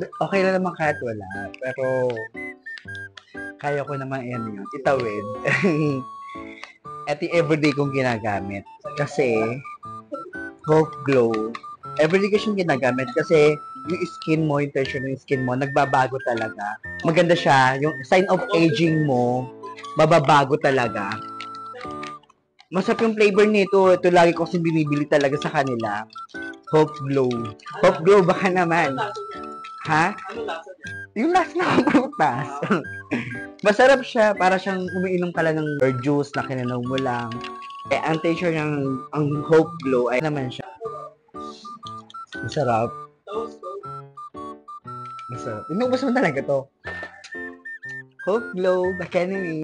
Okay lang naman kahit wala. Pero, kaya ko naman yan yun. Itawid. At yung everyday kong ginagamit. Kasi, Hope Glow. Everyday ko siyang ginagamit kasi yung skin mo, yung texture ng skin mo, nagbabago talaga. Maganda siya. Yung sign of aging mo, mababago talaga. Masarap yung flavor nito. Ito lagi ko kasi binibili talaga sa kanila. Hope Glow. Hope Glow baka naman. Ha? Yung last na prutas. Masarap siya. Para siyang umiinom ka lang ng or juice na kininom mo lang. Eh, ang texture ng ang Hope Glow ay naman siya. Masarap. Masarap. Inubos mo talaga to. Hope Glow, baka anyway.